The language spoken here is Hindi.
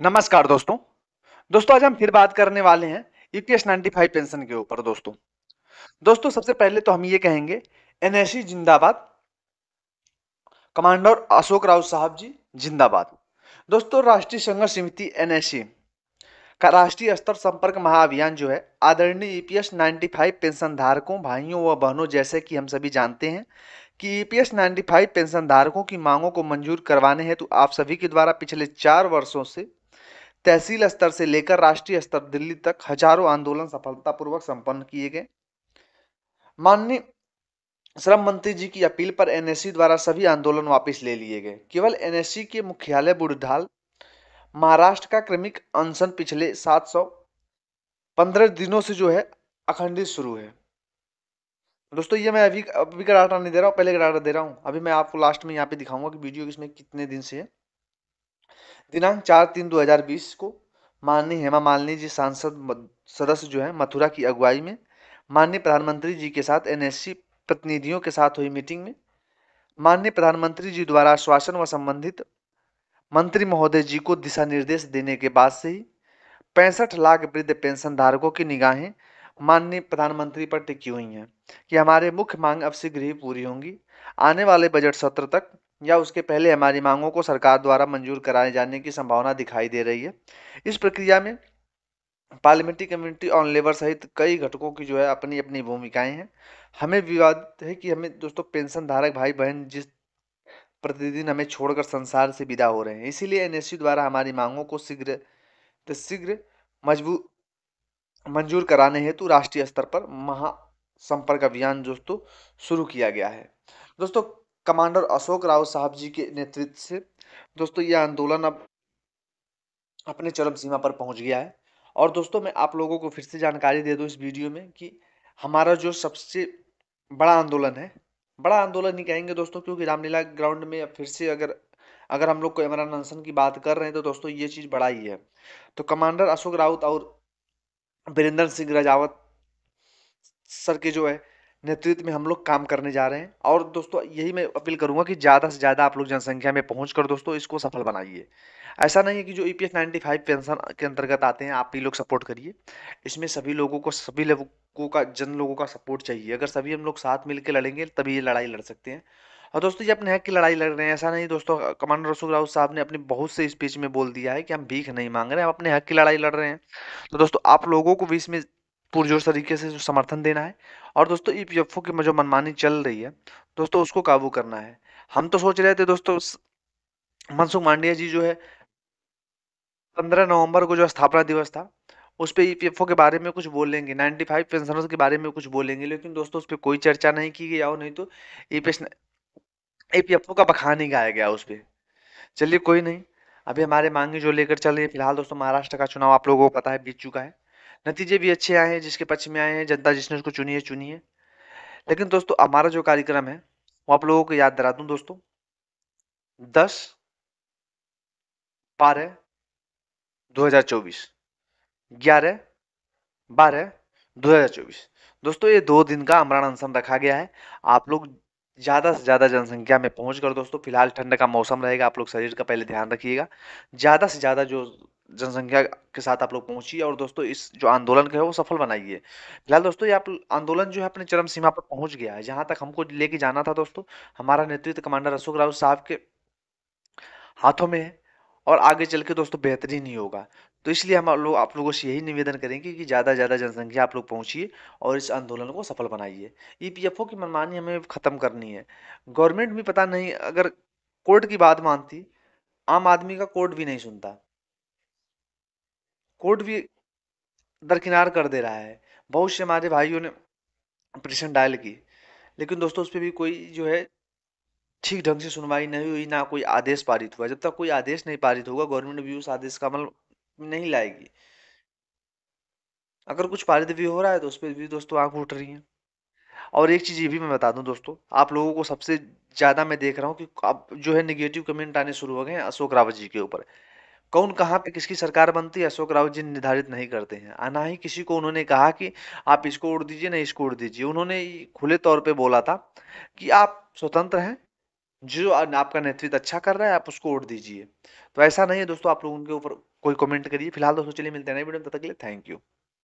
नमस्कार दोस्तों। आज हम फिर बात करने वाले हैं ईपीएस 95 पेंशन के ऊपर। दोस्तों सबसे पहले तो हम ये कहेंगे, एनएससी जिंदाबाद, कमांडर अशोक राउत साहब जी जिंदाबाद। दोस्तों राष्ट्रीय संघर्ष समिति एनएससी का राष्ट्रीय स्तर संपर्क महाअभियान जो है, आदरणीय ईपीएस 95 पेंशन धारकों भाइयों व बहनों, जैसे कि हम सभी जानते हैं कि ईपीएस 95 पेंशन धारकों की मांगों को मंजूर करवाने हेतु आप सभी के द्वारा पिछले 4 वर्षों से तहसील स्तर से लेकर राष्ट्रीय स्तर दिल्ली तक हजारों आंदोलन सफलतापूर्वक संपन्न किए गए। माननीय श्रम मंत्री जी की अपील पर एनएससी द्वारा सभी आंदोलन वापस ले लिए गए। केवल एनएससी के मुख्यालय बुढ़ाल महाराष्ट्र का क्रमिक अनशन पिछले 715 दिनों से जो है अखंडित शुरू है। दोस्तों ये मैं अभी का डाटा नहीं दे रहा हूँ, पहले का डाटा दे रहा हूँ। अभी मैं आपको लास्ट में यहाँ पे दिखाऊंगा कि वीडियो इसमें कितने दिन से है। दिनांक 4/3/2020 को माननीय हेमा मालिनी जी सांसद सदस्य जो है मथुरा की अगुवाई में माननीय प्रधानमंत्री जी के साथ एनएससी प्रतिनिधियों के साथ हुई मीटिंग में माननीय प्रधानमंत्री जी द्वारा आश्वासन व संबंधित मंत्री महोदय जी को दिशा निर्देश देने के बाद से ही 65 लाख वृद्ध पेंशन धारकों की निगाहें माननीय प्रधानमंत्री पर टिकी हुई हैं कि हमारे मुख्य मांग अब शीघ्र ही पूरी होंगी। आने वाले बजट सत्र तक या उसके पहले हमारी मांगों को सरकार द्वारा मंजूर कराए जाने की संभावना दिखाई दे रही है। इस प्रक्रिया में पार्लियामेंट्री कम्युनिटी ऑन लेबर सहित कई घटकों की जो है अपनी अपनी भूमिकाएं हैं। हमें विवाद है कि हमें दोस्तों पेंशन धारक भाई बहन जिस प्रतिदिन हमें छोड़कर संसार से विदा हो रहे हैं, इसीलिए एनएससी द्वारा हमारी मांगों को शीघ्र मजबूत मंजूर कराने हेतु राष्ट्रीय स्तर पर महासंपर्क अभियान दोस्तों शुरू किया गया है। दोस्तों कमांडर अशोक राव साहब जी के नेतृत्व से दोस्तों यह आंदोलन अब अपने चरम सीमा पर पहुंच गया है। और दोस्तों मैं आप लोगों को फिर से जानकारी दे दूं इस वीडियो में कि हमारा जो सबसे बड़ा आंदोलन है, बड़ा आंदोलन ही कहेंगे दोस्तों, क्योंकि रामलीला ग्राउंड में फिर से अगर अगर हम लोग को इमरान अनशन की बात कर रहे हैं तो दोस्तों ये चीज बड़ा ही है। तो कमांडर अशोक राउत और वीरेंद्र सिंह राजावत सर के जो है नेतृत्व में हम लोग काम करने जा रहे हैं। और दोस्तों यही मैं अपील करूंगा कि ज्यादा से ज्यादा आप लोग जनसंख्या में पहुंचकर दोस्तों इसको सफल बनाइए। ऐसा नहीं है कि जो ईपीएस 95 पेंशन के अंतर्गत आते हैं आप ही लोग सपोर्ट करिए, इसमें सभी लोगों को सभी लोगों का जन लोगों का सपोर्ट चाहिए। अगर सभी हम लोग साथ मिलकर लड़ेंगे तभी ये लड़ाई लड़ सकते हैं। और दोस्तों ये अपने हक की लड़ाई लड़ रहे हैं, ऐसा नहीं दोस्तों। कमांडर अशोक राउत साहब ने अपनी बहुत से स्पीच में बोल दिया है कि हम भीख नहीं मांग रहे हैं, हम अपने हक की लड़ाई लड़ रहे हैं। तो दोस्तों आप लोगों को भी इसमें पुरजोर तरीके से जो समर्थन देना है। और दोस्तों ईपीएफओ की जो मनमानी चल रही है दोस्तों उसको काबू करना है। हम तो सोच रहे थे दोस्तों मनसुख मांडविया जी जो है 15 नवंबर को जो स्थापना दिवस था उस पे ईपीएफओ के बारे में कुछ बोलेंगे, 95 पेंशनर्स के बारे में कुछ बोलेंगे, लेकिन दोस्तों उस पर कोई चर्चा नहीं की गई। और नहीं तो ईपीएफओ का बखान ही गाया गया उस पर। चलिए कोई नहीं, अभी हमारे मांगे जो लेकर चल रही है, फिलहाल दोस्तों महाराष्ट्र का चुनाव आप लोगों को पता है बीत चुका है, नतीजे भी अच्छे आए हैं, जिसके पक्ष में आए हैं, जनता जिसने उसको चुनी है चुनी है। लेकिन दोस्तों हमारा जो कार्यक्रम है वो आप लोगों को याद दिला दूं दोस्तों, 10/12/2024, 11/12/2024 दोस्तों ये 2 दिन का अमरण अनशन रखा गया है। आप लोग ज्यादा से ज्यादा जनसंख्या में पहुंच कर दोस्तों, फिलहाल ठंड का मौसम रहेगा, आप लोग शरीर का पहले ध्यान रखिएगा। ज्यादा से ज्यादा जो जनसंख्या के साथ आप लोग पहुंचिए और दोस्तों इस जो आंदोलन का है वो सफल बनाइए। फिलहाल दोस्तों ये आप आंदोलन जो है अपने चरम सीमा पर पहुंच गया है, जहां तक हमको लेके जाना था दोस्तों हमारा नेतृत्व कमांडर अशोक राउत साहब के हाथों में है। और आगे चल के दोस्तों बेहतरीन ही होगा। तो इसलिए हम लोग आप लोगों से यही निवेदन करेंगे कि ज़्यादा से ज़्यादा जनसंख्या आप लोग पहुंचिए और इस आंदोलन को सफल बनाइए। ईपीएफओ की मनमानी हमें खत्म करनी है। गवर्नमेंट भी पता नहीं अगर कोर्ट की बात मानती, आम आदमी का कोर्ट भी नहीं सुनता, कोर्ट भी दरकिनार कर दे रहा है। बहुत से हमारे भाइयों ने पिटीशन डायल की, लेकिन दोस्तों उस पर भी कोई जो है ठीक ढंग से सुनवाई नहीं हुई, ना कोई आदेश पारित हुआ। जब तक कोई आदेश नहीं पारित होगा गवर्नमेंट भी उस आदेश का अमल नहीं लाएगी। अगर कुछ पारित भी हो रहा है तो उस पर भी दोस्तों आंख उठ रही है। और एक चीज ये भी मैं बता दूं दोस्तों, आप लोगों को सबसे ज्यादा मैं देख रहा हूँ कि अब जो है निगेटिव कमेंट आने शुरू हो गए हैं अशोक रावत जी के ऊपर। कौन कहाँ पे किसकी सरकार बनती है अशोक रावत जी निर्धारित नहीं करते हैं, और ना ही किसी को उन्होंने कहा कि आप इसको उड़ दीजिए, नहीं इसको उड़ दीजिए। उन्होंने खुले तौर पे बोला था कि आप स्वतंत्र हैं, जो आपका नेतृत्व अच्छा कर रहा है आप उसको वोट दीजिए। तो ऐसा नहीं है दोस्तों, आप लोग उनके ऊपर कोई कमेंट करिए। फिलहाल दोस्तों चलिए मिलते हैं नई वीडियो में, तब तक के लिए थैंक यू।